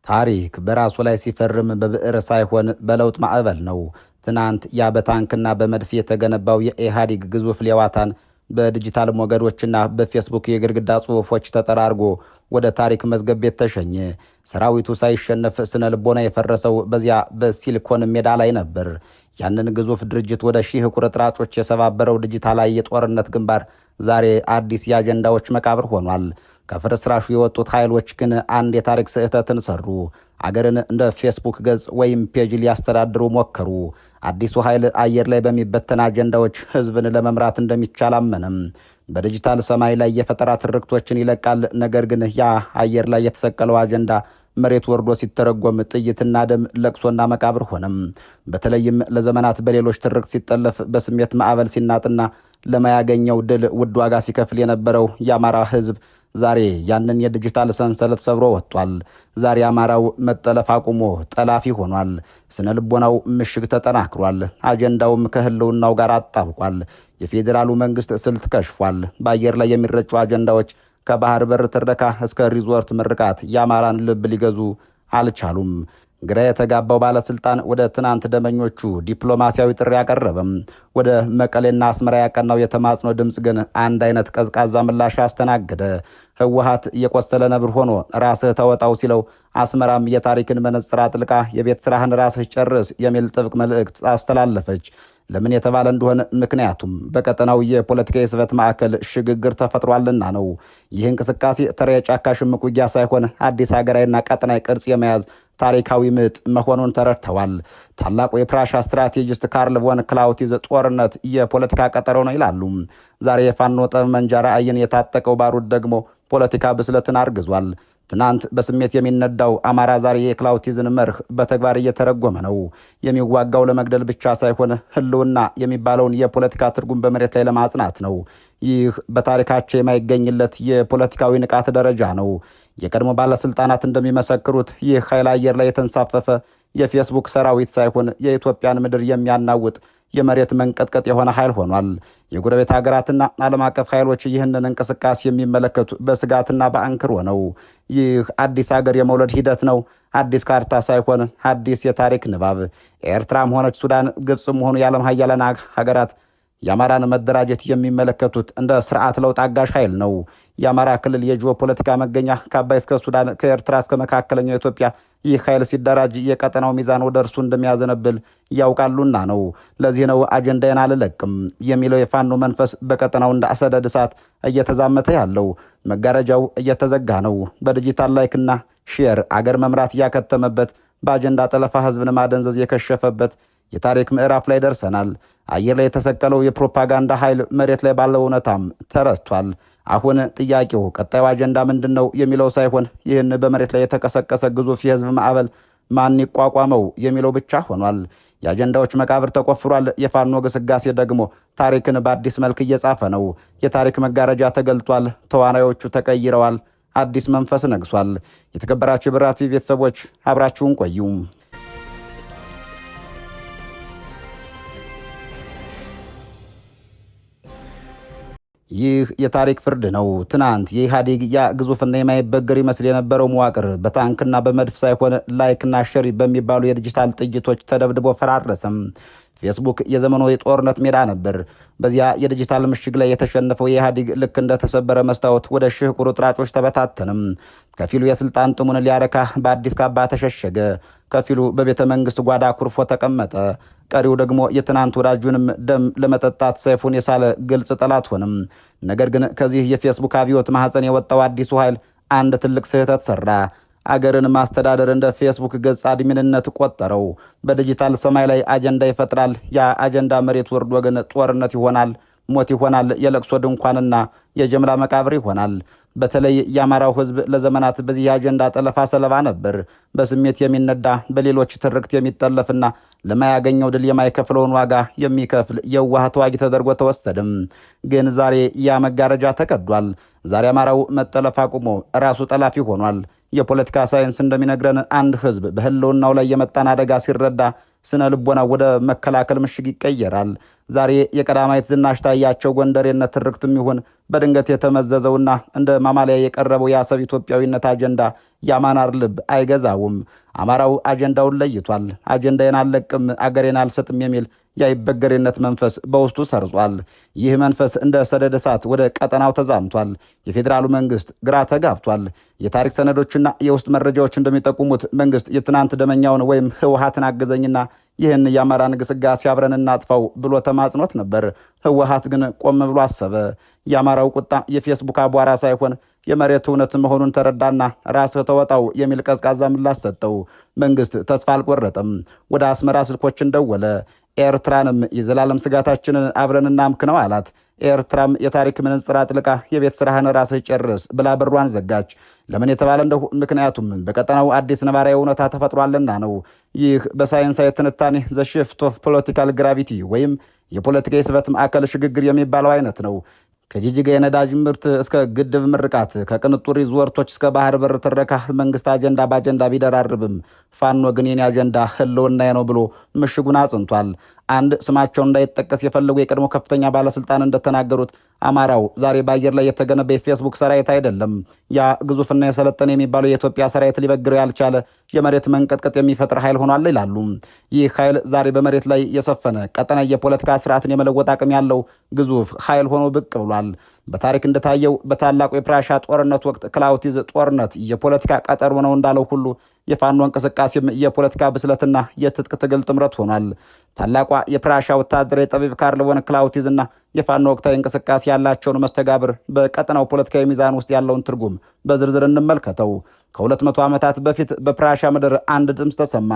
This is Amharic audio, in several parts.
ታሪክ በራሱ ላይ ሲፈርም በብዕር ሳይሆን በለውጥ ማዕበል ነው። ትናንት ያ በታንክና በመድፍ የተገነባው የኢህአዴግ ግዙፍ ሌዋታን በዲጂታል ሞገዶችና በፌስቡክ የግድግዳ ጽሑፎች ተጠራርጎ ወደ ታሪክ መዝገብ ቤት ተሸኘ። ሰራዊቱ ሳይሸነፍ ስነ ልቦና የፈረሰው በዚያ በሲሊኮን ሜዳ ላይ ነበር። ያንን ግዙፍ ድርጅት ወደ ሺህ ቁርጥራጮች የሰባበረው ዲጂታላዊ የጦርነት ግንባር ዛሬ አዲስ የአጀንዳዎች መቃብር ሆኗል። ከፍርስራሹ የወጡት ኃይሎች ግን አንድ የታሪክ ስህተትን ሰሩ። አገርን እንደ ፌስቡክ ገጽ ወይም ፔጅ ሊያስተዳድሩ ሞከሩ። አዲሱ ኃይል አየር ላይ በሚበተን አጀንዳዎች ህዝብን ለመምራት እንደሚቻል አመነም። በዲጂታል ሰማይ ላይ የፈጠራ ትርክቶችን ይለቃል። ነገር ግን ያ አየር ላይ የተሰቀለው አጀንዳ መሬት ወርዶ ሲተረጎም ጥይትና ደም፣ ለቅሶና መቃብር ሆነም። በተለይም ለዘመናት በሌሎች ትርክት ሲጠለፍ በስሜት ማዕበል ሲናጥና ለማያገኘው ድል ውድ ዋጋ ሲከፍል የነበረው የአማራ ህዝብ ዛሬ ያንን የዲጂታል ሰንሰለት ሰብሮ ወጥቷል። ዛሬ አማራው መጠለፍ አቁሞ ጠላፊ ሆኗል። ስነ ልቦናው ምሽግ ተጠናክሯል። አጀንዳውም ከህልውናው ጋር አጣብቋል። የፌዴራሉ መንግስት ስልት ከሽፏል። በአየር ላይ የሚረጩ አጀንዳዎች ከባህር በር ትረካ እስከ ሪዞርት ምርቃት የአማራን ልብ ሊገዙ አልቻሉም። ግራ የተጋባው ባለስልጣን ወደ ትናንት ደመኞቹ ዲፕሎማሲያዊ ጥሪ አቀረበም። ወደ መቀሌና አስመራ ያቀናው የተማጽኖ ድምፅ ግን አንድ አይነት ቀዝቃዛ ምላሽ አስተናገደ። ህወሓት የቆሰለ ነብር ሆኖ ራስህ ተወጣው ሲለው፣ አስመራም የታሪክን መነጽር አጥልቃ የቤት ስራህን ራስህ ጨርስ የሚል ጥብቅ መልእክት አስተላለፈች። ለምን የተባለ እንደሆነ ምክንያቱም በቀጠናው የፖለቲካ የስበት ማዕከል ሽግግር ተፈጥሯልና ነው። ይህ እንቅስቃሴ ተራ የጫካ ሽምቅ ውጊያ ሳይሆን አዲስ ሀገራዊና ቀጠናዊ ቅርጽ የመያዝ ታሪካዊ ምጥ መሆኑን ተረድተዋል። ታላቁ የፕራሻ ስትራቴጂስት ካርል ቮን ክላውቲዝ ጦርነት የፖለቲካ ቀጠሮ ነው ይላሉ። ዛሬ የፋኖ ጠመንጃ ራዕይን የታጠቀው ባሩድ ደግሞ ፖለቲካ ብስለትን አርግዟል። ትናንት በስሜት የሚነዳው አማራ ዛሬ የክላውቲዝን መርህ በተግባር እየተረጎመ ነው። የሚዋጋው ለመግደል ብቻ ሳይሆን ህልውና የሚባለውን የፖለቲካ ትርጉም በመሬት ላይ ለማጽናት ነው። ይህ በታሪካቸው የማይገኝለት የፖለቲካዊ ንቃት ደረጃ ነው። የቀድሞ ባለስልጣናት እንደሚመሰክሩት ይህ ኃይል አየር ላይ የተንሳፈፈ የፌስቡክ ሰራዊት ሳይሆን የኢትዮጵያን ምድር የሚያናውጥ የመሬት መንቀጥቀጥ የሆነ ኃይል ሆኗል። የጎረቤት ሀገራትና ዓለም አቀፍ ኃይሎች ይህንን እንቅስቃሴ የሚመለከቱ በስጋትና በአንክሮ ነው። ይህ አዲስ ሀገር የመውለድ ሂደት ነው። አዲስ ካርታ ሳይሆን አዲስ የታሪክ ንባብ። ኤርትራም ሆነች ሱዳን፣ ግብፅም ሆኑ የዓለም ሀያላን ሀገራት የአማራን መደራጀት የሚመለከቱት እንደ ስርዓት ለውጥ አጋዥ ኃይል ነው። የአማራ ክልል የጂኦፖለቲካ መገኛ ከአባይ እስከ ሱዳን፣ ከኤርትራ እስከ መካከለኛው ኢትዮጵያ ይህ ኃይል ሲደራጅ የቀጠናው ሚዛን ወደ እርሱ እንደሚያዘነብል ያውቃሉና ነው። ለዚህ ነው አጀንዳዬን አልለቅም የሚለው የፋኖ መንፈስ በቀጠናው እንደ አሰደድ እሳት እየተዛመተ ያለው። መጋረጃው እየተዘጋ ነው። በዲጂታል ላይክና ሼር አገር መምራት እያከተመበት፣ በአጀንዳ ጠለፋ ህዝብን ማደንዘዝ የከሸፈበት የታሪክ ምዕራፍ ላይ ደርሰናል። አየር ላይ የተሰቀለው የፕሮፓጋንዳ ኃይል መሬት ላይ ባለው እውነታም ተረስቷል። አሁን ጥያቄው ቀጣዩ አጀንዳ ምንድን ነው የሚለው ሳይሆን ይህን በመሬት ላይ የተቀሰቀሰ ግዙፍ የህዝብ ማዕበል ማን ይቋቋመው የሚለው ብቻ ሆኗል። የአጀንዳዎች መቃብር ተቆፍሯል። የፋኖ ግስጋሴ ደግሞ ታሪክን በአዲስ መልክ እየጻፈ ነው። የታሪክ መጋረጃ ተገልጧል። ተዋናዮቹ ተቀይረዋል። አዲስ መንፈስ ነግሷል። የተከበራችሁ የብርሃ ቲቪ ቤተሰቦች አብራችሁን ቆዩ። ይህ የታሪክ ፍርድ ነው። ትናንት የኢህአዴግ ያ ግዙፍና የማይበገር ይመስል የነበረው መዋቅር በታንክና በመድፍ ሳይሆን ላይክና ሸሪ በሚባሉ የዲጂታል ጥይቶች ተደብድቦ ፈራረሰም። ፌስቡክ የዘመኑ የጦርነት ሜዳ ነበር። በዚያ የዲጂታል ምሽግ ላይ የተሸነፈው የኢህአዴግ ልክ እንደተሰበረ መስታወት ወደ ሺህ ቁርጥራጮች ተበታተንም። ከፊሉ የስልጣን ጥሙን ሊያረካ በአዲስ ካባ ተሸሸገ። ከፊሉ በቤተ መንግስት ጓዳ ኩርፎ ተቀመጠ። ቀሪው ደግሞ የትናንት ወዳጁንም ደም ለመጠጣት ሰይፉን የሳለ ግልጽ ጠላት ሆንም። ነገር ግን ከዚህ የፌስቡክ አብዮት ማህፀን የወጣው አዲሱ ኃይል አንድ ትልቅ ስህተት ሰራ። አገርን ማስተዳደር እንደ ፌስቡክ ገጽ አድሚንነት ቆጠረው። በዲጂታል ሰማይ ላይ አጀንዳ ይፈጥራል። ያ አጀንዳ መሬት ወርዶ ግን ጦርነት ይሆናል፣ ሞት ይሆናል፣ የለቅሶ ድንኳንና የጀምላ መቃብር ይሆናል። በተለይ የአማራው ህዝብ ለዘመናት በዚህ አጀንዳ ጠለፋ ሰለባ ነበር። በስሜት የሚነዳ በሌሎች ትርክት የሚጠለፍና ለማያገኘው ድል የማይከፍለውን ዋጋ የሚከፍል የዋህ ተዋጊ ተደርጎ ተወሰደም። ግን ዛሬ ያ መጋረጃ ተቀዷል። ዛሬ አማራው መጠለፍ አቁሞ ራሱ ጠላፊ ሆኗል። የፖለቲካ ሳይንስ እንደሚነግረን አንድ ህዝብ በህልውናው ላይ የመጣን አደጋ ሲረዳ ስነ ልቦና ወደ መከላከል ምሽግ ይቀየራል። ዛሬ የቀዳማዊት ዝናሽ ታያቸው ጎንደሬነት ትርክትም ይሁን በድንገት የተመዘዘውና እንደ ማማለያ የቀረበው የአሰብ ኢትዮጵያዊነት አጀንዳ የአማራር ልብ አይገዛውም። አማራው አጀንዳውን ለይቷል። አጀንዳዬን አልለቅም፣ አገሬን አልሰጥም የሚል የአይበገሬነት መንፈስ በውስጡ ሰርጿል። ይህ መንፈስ እንደ ሰደድ እሳት ወደ ቀጠናው ተዛምቷል። የፌዴራሉ መንግስት ግራ ተጋብቷል። የታሪክ ሰነዶችና የውስጥ መረጃዎች እንደሚጠቁሙት መንግስት የትናንት ደመኛውን ወይም ህወሓትን አገዘኝና ይህን የአማራን ግስጋሴ አብረን እናጥፋው ብሎ ተማጽኖት ነበር። ህወሓት ግን ቆም ብሎ አሰበ። የአማራው ቁጣ የፌስቡክ አቧራ ሳይሆን የመሬት እውነት መሆኑን ተረዳና ራስህ ተወጣው የሚል ቀዝቃዛ ምላሽ ሰጠው። መንግስት ተስፋ አልቆረጠም። ወደ አስመራ ስልኮችን ደወለ። ኤርትራንም የዘላለም ስጋታችንን አብረን እናምክነው አላት። ኤርትራም የታሪክ ምንጽር አጥልቃ የቤት ስራህን ራስህ ጨርስ ብላ በሯን ዘጋች። ለምን የተባለ እንደሁ ምክንያቱም በቀጠናው አዲስ ነባራዊ እውነታ ተፈጥሯልና ነው። ይህ በሳይንሳዊ ትንታኔ ዘ ሽፍት ኦፍ ፖለቲካል ግራቪቲ ወይም የፖለቲካ የስበት ማዕከል ሽግግር የሚባለው አይነት ነው። ከጂጂጋ የነዳጅ ምርት እስከ ግድብ ምርቃት፣ ከቅንጡ ሪዞርቶች እስከ ባህር በር ትረካ መንግስት አጀንዳ በአጀንዳ ቢደራርብም ፋኖ ግን የኔ አጀንዳ ህልውናዬ ነው ብሎ ምሽጉን አጽንቷል። አንድ ስማቸው እንዳይጠቀስ የፈለጉ የቀድሞ ከፍተኛ ባለስልጣን እንደተናገሩት አማራው ዛሬ በአየር ላይ የተገነባ የፌስቡክ ሰራዊት አይደለም። ያ ግዙፍና የሰለጠነ የሚባለው የኢትዮጵያ ሰራዊት ሊበግረው ያልቻለ የመሬት መንቀጥቀጥ የሚፈጥር ኃይል ሆኗል ይላሉ። ይህ ኃይል ዛሬ በመሬት ላይ የሰፈነ ቀጠና የፖለቲካ ስርዓትን የመለወጥ አቅም ያለው ግዙፍ ኃይል ሆኖ ብቅ ብሏል። በታሪክ እንደታየው በታላቁ የፕራሻ ጦርነት ወቅት ክላውቲዝ ጦርነት የፖለቲካ ቀጠሮ ነው እንዳለው ሁሉ የፋኖ እንቅስቃሴም የፖለቲካ ብስለትና የትጥቅ ትግል ጥምረት ሆኗል። ታላቋ የፕራሻ ወታደራዊ ጠቢብ ካርል ቮን ክላውቲዝና የፋኖ ወቅታዊ እንቅስቃሴ ያላቸውን መስተጋብር፣ በቀጠናው ፖለቲካዊ ሚዛን ውስጥ ያለውን ትርጉም በዝርዝር እንመልከተው። ከ200 ዓመታት በፊት በፕራሻ ምድር አንድ ድምፅ ተሰማ።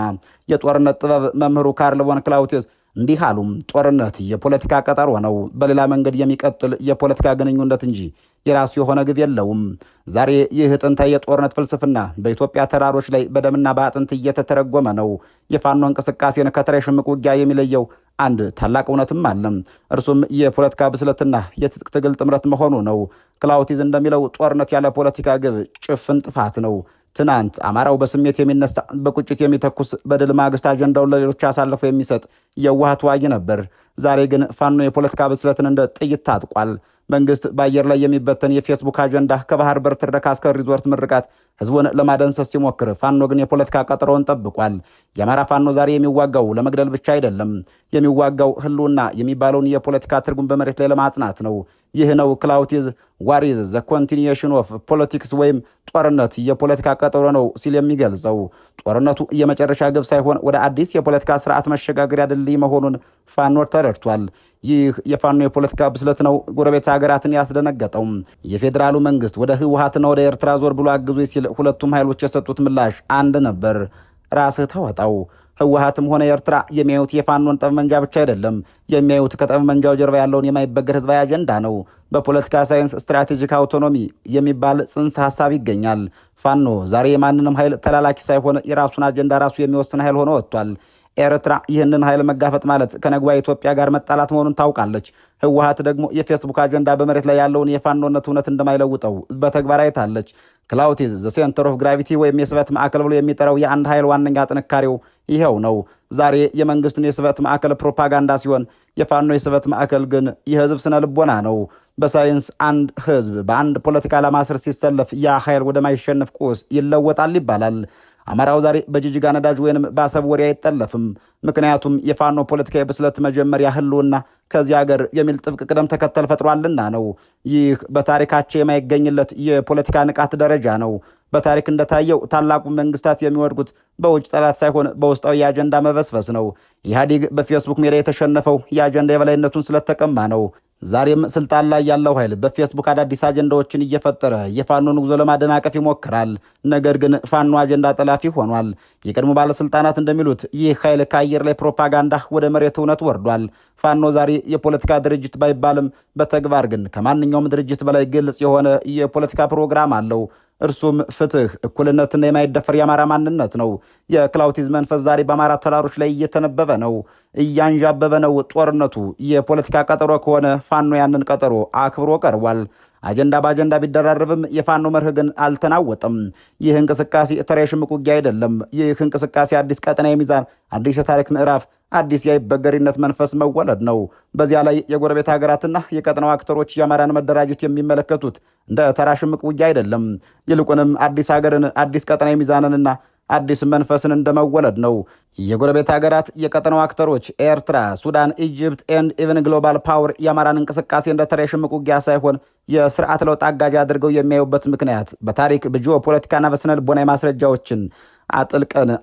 የጦርነት ጥበብ መምህሩ ካርል ቮን ክላውቲዝ እንዲህ አሉ። ጦርነት የፖለቲካ ቀጠሮ ነው፣ በሌላ መንገድ የሚቀጥል የፖለቲካ ግንኙነት እንጂ የራሱ የሆነ ግብ የለውም። ዛሬ ይህ ጥንታዊ የጦርነት ፍልስፍና በኢትዮጵያ ተራሮች ላይ በደምና በአጥንት እየተተረጎመ ነው። የፋኖ እንቅስቃሴን ከተራ ሽምቅ ውጊያ የሚለየው አንድ ታላቅ እውነትም አለ። እርሱም የፖለቲካ ብስለትና የትጥቅ ትግል ጥምረት መሆኑ ነው። ክላውቲዝ እንደሚለው ጦርነት ያለ ፖለቲካ ግብ ጭፍን ጥፋት ነው። ትናንት አማራው በስሜት የሚነሳ በቁጭት የሚተኩስ በድል ማግስት አጀንዳውን ለሌሎች አሳልፎ የሚሰጥ የዋህ ተዋጊ ነበር። ዛሬ ግን ፋኖ የፖለቲካ ብስለትን እንደ ጥይት ታጥቋል። መንግስት በአየር ላይ የሚበተን የፌስቡክ አጀንዳ ከባህር በር ትረካ እስከ ሪዞርት ምርቃት ህዝቡን ለማደንሰስ ሲሞክር፣ ፋኖ ግን የፖለቲካ ቀጠሮውን ጠብቋል። የአማራ ፋኖ ዛሬ የሚዋጋው ለመግደል ብቻ አይደለም። የሚዋጋው ህልውና የሚባለውን የፖለቲካ ትርጉም በመሬት ላይ ለማጽናት ነው። ይህ ነው ክላውቲዝ ዋሪዝ ዘ ኮንቲኒዬሽን ኦፍ ፖለቲክስ ወይም ጦርነት የፖለቲካ ቀጠሮ ነው ሲል የሚገልጸው። ጦርነቱ የመጨረሻ ግብ ሳይሆን ወደ አዲስ የፖለቲካ ስርዓት መሸጋገሪያ ድልድይ መሆኑን ፋኖ ተረድቷል። ይህ የፋኖ የፖለቲካ ብስለት ነው ጎረቤት ሀገራትን ያስደነገጠው። የፌዴራሉ መንግስት ወደ ህወሓትና ወደ ኤርትራ ዞር ብሎ አግዙ ሲል ሁለቱም ኃይሎች የሰጡት ምላሽ አንድ ነበር፣ ራስህ ተወጣው። ህወሓትም ሆነ ኤርትራ የሚያዩት የፋኖን ጠመንጃ ብቻ አይደለም። የሚያዩት ከጠመንጃው ጀርባ ያለውን የማይበገር ህዝባዊ አጀንዳ ነው። በፖለቲካ ሳይንስ ስትራቴጂክ አውቶኖሚ የሚባል ጽንሰ ሐሳብ ይገኛል። ፋኖ ዛሬ የማንንም ኃይል ተላላኪ ሳይሆን የራሱን አጀንዳ ራሱ የሚወስን ኃይል ሆኖ ወጥቷል። ኤርትራ ይህንን ኃይል መጋፈጥ ማለት ከነግዋ ኢትዮጵያ ጋር መጣላት መሆኑን ታውቃለች። ህወሓት ደግሞ የፌስቡክ አጀንዳ በመሬት ላይ ያለውን የፋኖነት እውነት እንደማይለውጠው በተግባር አይታለች። ክላውቲዝ ዘ ሴንተር ኦፍ ግራቪቲ ወይም የስበት ማዕከል ብሎ የሚጠራው የአንድ ኃይል ዋነኛ ጥንካሬው ይኸው ነው። ዛሬ የመንግስትን የስበት ማዕከል ፕሮፓጋንዳ ሲሆን፣ የፋኖ የስበት ማዕከል ግን የህዝብ ስነ ልቦና ነው። በሳይንስ አንድ ህዝብ በአንድ ፖለቲካ ዓላማ ስር ሲሰለፍ ያ ኃይል ወደማይሸነፍ ቁስ ይለወጣል ይባላል። አማራው ዛሬ በጂጂጋ ነዳጅ ወይንም በአሰብ ወሬ አይጠለፍም። ምክንያቱም የፋኖ ፖለቲካዊ ብስለት መጀመሪያ ህልውና ከዚህ ሀገር የሚል ጥብቅ ቅደም ተከተል ፈጥሯልና ነው። ይህ በታሪካቸው የማይገኝለት የፖለቲካ ንቃት ደረጃ ነው። በታሪክ እንደታየው ታላቁ መንግስታት የሚወድቁት በውጭ ጠላት ሳይሆን በውስጣዊ የአጀንዳ መበስበስ ነው። ኢህአዴግ በፌስቡክ ሜዳ የተሸነፈው የአጀንዳ የበላይነቱን ስለተቀማ ነው። ዛሬም ስልጣን ላይ ያለው ኃይል በፌስቡክ አዳዲስ አጀንዳዎችን እየፈጠረ የፋኖን ጉዞ ለማደናቀፍ ይሞክራል። ነገር ግን ፋኖ አጀንዳ ጠላፊ ሆኗል። የቀድሞ ባለስልጣናት እንደሚሉት ይህ ኃይል ከአየር ላይ ፕሮፓጋንዳ ወደ መሬት እውነት ወርዷል። ፋኖ ዛሬ የፖለቲካ ድርጅት ባይባልም በተግባር ግን ከማንኛውም ድርጅት በላይ ግልጽ የሆነ የፖለቲካ ፕሮግራም አለው። እርሱም ፍትህ፣ እኩልነትና የማይደፈር የአማራ ማንነት ነው። የክላውቲዝ መንፈስ ዛሬ በአማራ ተራሮች ላይ እየተነበበ ነው፣ እያንዣበበ ነው። ጦርነቱ የፖለቲካ ቀጠሮ ከሆነ ፋኖ ያንን ቀጠሮ አክብሮ ቀርቧል። አጀንዳ በአጀንዳ ቢደራረብም የፋኖ መርህ ግን አልተናወጠም። ይህ እንቅስቃሴ ተራ የሽምቅ ውጊያ አይደለም። ይህ እንቅስቃሴ አዲስ ቀጠናዊ ሚዛን፣ አዲስ የታሪክ ምዕራፍ፣ አዲስ የአይበገሪነት መንፈስ መወለድ ነው። በዚያ ላይ የጎረቤት ሀገራትና የቀጠናው አክተሮች የአማራን መደራጀት የሚመለከቱት እንደ ተራ ሽምቅ ውጊያ አይደለም። ይልቁንም አዲስ ሀገርን፣ አዲስ ቀጠናዊ ሚዛንንና አዲስ መንፈስን እንደመወለድ ነው። የጎረቤት ሀገራት የቀጠናው አክተሮች ኤርትራ፣ ሱዳን፣ ኢጅፕት ኤንድ ኢቨን ግሎባል ፓወር የአማራን እንቅስቃሴ እንደ ተራ የሽምቅ ውጊያ ሳይሆን የስርዓት ለውጥ አጋዥ አድርገው የሚያዩበት ምክንያት በታሪክ በጂኦ ፖለቲካና በስነ ልቦናዊ ማስረጃዎችን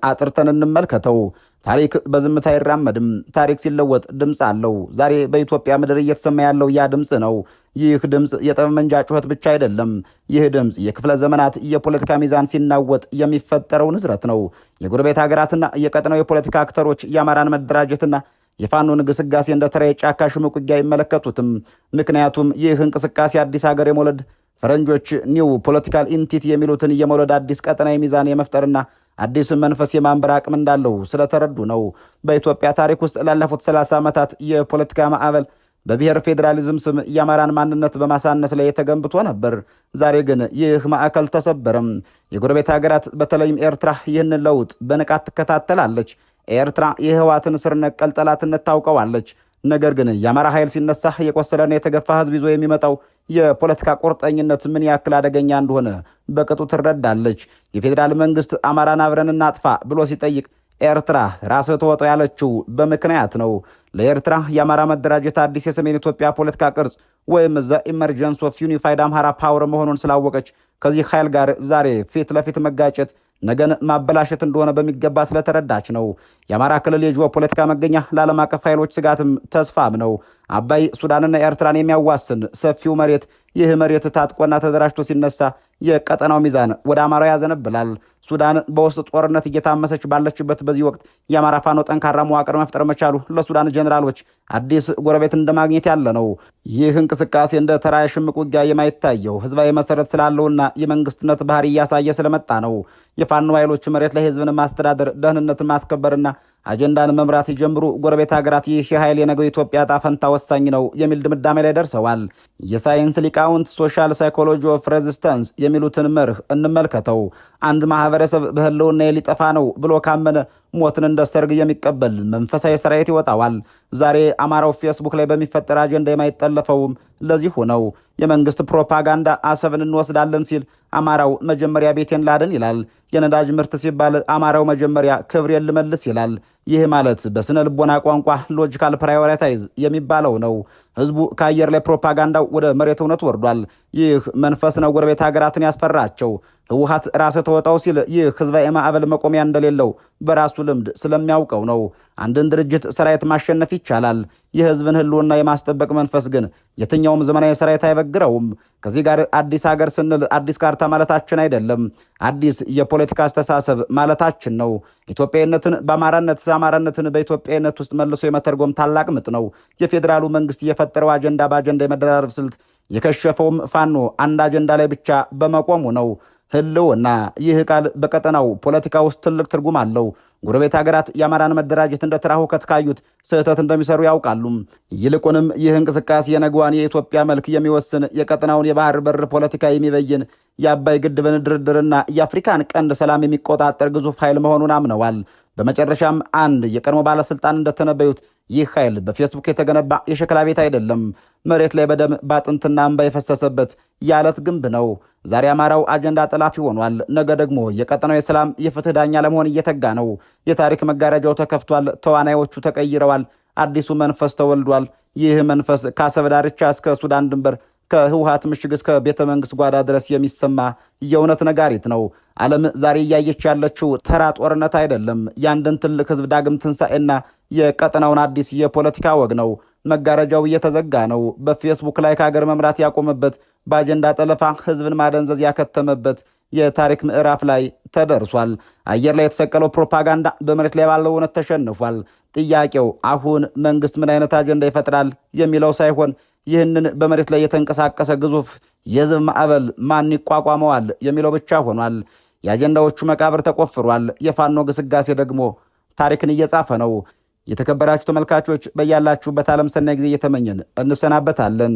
አጥርተን እንመልከተው። ታሪክ በዝምታ አይራመድም። ታሪክ ሲለወጥ ድምፅ አለው። ዛሬ በኢትዮጵያ ምድር እየተሰማ ያለው ያ ድምፅ ነው። ይህ ድምፅ የጠመንጃ ጩኸት ብቻ አይደለም። ይህ ድምፅ የክፍለ ዘመናት የፖለቲካ ሚዛን ሲናወጥ የሚፈጠረው ንዝረት ነው። የጎረቤት ሀገራትና የቀጠናው የፖለቲካ አክተሮች የአማራን መደራጀትና የፋኖን ግስጋሴ እንደ ተራ የጫካ ሽምቅ ውጊያ አይመለከቱትም። ምክንያቱም ይህ እንቅስቃሴ አዲስ ሀገር የመውለድ ፈረንጆች ኒው ፖለቲካል ኢንቲቲ የሚሉትን የመውለድ አዲስ ቀጠናዊ ሚዛን የመፍጠርና አዲስ መንፈስ የማንበር አቅም እንዳለው ስለተረዱ ነው። በኢትዮጵያ ታሪክ ውስጥ ላለፉት 30 ዓመታት የፖለቲካ ማዕበል በብሔር ፌዴራሊዝም ስም የአማራን ማንነት በማሳነስ ላይ የተገንብቶ ነበር። ዛሬ ግን ይህ ማዕከል ተሰበረም። የጎረቤት ሀገራት በተለይም ኤርትራ ይህንን ለውጥ በንቃት ትከታተላለች። ኤርትራ የህወሓትን ስር ነቀል ጠላትነት ታውቀዋለች። ነገር ግን የአማራ ኃይል ሲነሳ የቆሰለና የተገፋ ህዝብ ይዞ የሚመጣው የፖለቲካ ቁርጠኝነት ምን ያክል አደገኛ እንደሆነ በቅጡ ትረዳለች። የፌዴራል መንግስት አማራን አብረን እናጥፋ ብሎ ሲጠይቅ ኤርትራ ራስህ ተወጣው ያለችው በምክንያት ነው። ለኤርትራ የአማራ መደራጀት አዲስ የሰሜን ኢትዮጵያ ፖለቲካ ቅርጽ ወይም ዘ ኢመርጀንስ ኦፍ ዩኒፋይድ አምሃራ ፓወር መሆኑን ስላወቀች ከዚህ ኃይል ጋር ዛሬ ፊት ለፊት መጋጨት ነገን ማበላሸት እንደሆነ በሚገባ ስለተረዳች ነው። የአማራ ክልል የጂኦ ፖለቲካ መገኛ፣ ለዓለም አቀፍ ኃይሎች ስጋትም ተስፋም ነው። አባይ ሱዳንና ኤርትራን የሚያዋስን ሰፊው መሬት፣ ይህ መሬት ታጥቆና ተደራጅቶ ሲነሳ የቀጠናው ሚዛን ወደ አማራው ያዘነብላል። ሱዳን በውስጥ ጦርነት እየታመሰች ባለችበት በዚህ ወቅት የአማራ ፋኖ ጠንካራ መዋቅር መፍጠር መቻሉ ለሱዳን ጀኔራሎች አዲስ ጎረቤት እንደማግኘት ያለ ነው። ይህ እንቅስቃሴ እንደ ተራ የሽምቅ ውጊያ የማይታየው ህዝባዊ መሰረት ስላለውና የመንግስትነት ባህሪ እያሳየ ስለመጣ ነው። የፋኖ ኃይሎች መሬት ላይ ህዝብን ማስተዳደር፣ ደህንነትን ማስከበርና አጀንዳን መምራት ይጀምሩ። ጎረቤት ሀገራት ይህ የኃይል የነገው ኢትዮጵያ ዕጣ ፈንታ ወሳኝ ነው የሚል ድምዳሜ ላይ ደርሰዋል። የሳይንስ ሊቃውንት ሶሻል ሳይኮሎጂ ኦፍ ሬዚስተንስ የሚሉትን መርህ እንመልከተው። አንድ ማህበረሰብ በህልውና ሊጠፋ ነው ብሎ ካመነ ሞትን እንደ ሰርግ የሚቀበል መንፈሳዊ ሰራዊት ይወጣዋል። ዛሬ አማራው ፌስቡክ ላይ በሚፈጠር አጀንዳ የማይጠለፈውም ለዚሁ ነው። የመንግስት ፕሮፓጋንዳ አሰብን እንወስዳለን ሲል አማራው መጀመሪያ ቤቴን ላድን ይላል። የነዳጅ ምርት ሲባል አማራው መጀመሪያ ክብሬን ልመልስ ይላል። ይህ ማለት በስነ ልቦና ቋንቋ ሎጂካል ፕራዮሪታይዝ የሚባለው ነው። ህዝቡ ከአየር ላይ ፕሮፓጋንዳው ወደ መሬት እውነት ወርዷል። ይህ መንፈስ ነው ጎረቤት ሀገራትን ያስፈራቸው። ህወሓት ራስ ተወጣው ሲል ይህ ህዝባዊ ማዕበል መቆሚያ እንደሌለው በራሱ ልምድ ስለሚያውቀው ነው። አንድን ድርጅት ሰራዊት ማሸነፍ ይቻላል። የህዝብን ህልውና የማስጠበቅ መንፈስ ግን የትኛውም ዘመናዊ ሰራዊት አይበግረውም። ከዚህ ጋር አዲስ ሀገር ስንል አዲስ ካርታ ማለታችን አይደለም፣ አዲስ የፖለቲካ አስተሳሰብ ማለታችን ነው። ኢትዮጵያዊነትን በአማራነት፣ አማራነትን በኢትዮጵያዊነት ውስጥ መልሶ የመተርጎም ታላቅ ምጥ ነው። የፌዴራሉ መንግስት የፈጠረው አጀንዳ በአጀንዳ የመደራረብ ስልት የከሸፈውም ፋኖ አንድ አጀንዳ ላይ ብቻ በመቆሙ ነው። ህልውና፣ ይህ ቃል በቀጠናው ፖለቲካ ውስጥ ትልቅ ትርጉም አለው። ጎረቤት ሀገራት የአማራን መደራጀት እንደ ተራ ሁከት ካዩት ስህተት እንደሚሰሩ ያውቃሉ። ይልቁንም ይህ እንቅስቃሴ የነገዋን የኢትዮጵያ መልክ የሚወስን፣ የቀጠናውን የባህር በር ፖለቲካ የሚበይን፣ የአባይ ግድብን ድርድርና የአፍሪካን ቀንድ ሰላም የሚቆጣጠር ግዙፍ ኃይል መሆኑን አምነዋል። በመጨረሻም አንድ የቀድሞ ባለስልጣን እንደተነበዩት ይህ ኃይል በፌስቡክ የተገነባ የሸክላ ቤት አይደለም፣ መሬት ላይ በደም ባጥንትና እንባ የፈሰሰበት የዓለት ግንብ ነው። ዛሬ አማራው አጀንዳ ጠላፊ ሆኗል። ነገ ደግሞ የቀጠናው የሰላም የፍትህ ዳኛ ለመሆን እየተጋ ነው። የታሪክ መጋረጃው ተከፍቷል። ተዋናዮቹ ተቀይረዋል። አዲሱ መንፈስ ተወልዷል። ይህ መንፈስ ከአሰብ ዳርቻ እስከ ሱዳን ድንበር፣ ከህወሓት ምሽግ እስከ ቤተ መንግስት ጓዳ ድረስ የሚሰማ የእውነት ነጋሪት ነው። ዓለም ዛሬ እያየች ያለችው ተራ ጦርነት አይደለም፣ የአንድን ትልቅ ህዝብ ዳግም ትንሣኤና የቀጠናውን አዲስ የፖለቲካ ወግ ነው። መጋረጃው እየተዘጋ ነው። በፌስቡክ ላይ ከሀገር መምራት ያቆመበት፣ በአጀንዳ ጠለፋ ህዝብን ማደንዘዝ ያከተመበት የታሪክ ምዕራፍ ላይ ተደርሷል። አየር ላይ የተሰቀለው ፕሮፓጋንዳ በመሬት ላይ ባለው እውነት ተሸንፏል። ጥያቄው አሁን መንግስት ምን አይነት አጀንዳ ይፈጥራል የሚለው ሳይሆን ይህንን በመሬት ላይ የተንቀሳቀሰ ግዙፍ የህዝብ ማዕበል ማን ይቋቋመዋል የሚለው ብቻ ሆኗል። የአጀንዳዎቹ መቃብር ተቆፍሯል። የፋኖ ግስጋሴ ደግሞ ታሪክን እየጻፈ ነው። የተከበራችሁ ተመልካቾች በያላችሁበት ዓለም ሰናይ ጊዜ እየተመኘን እንሰናበታለን።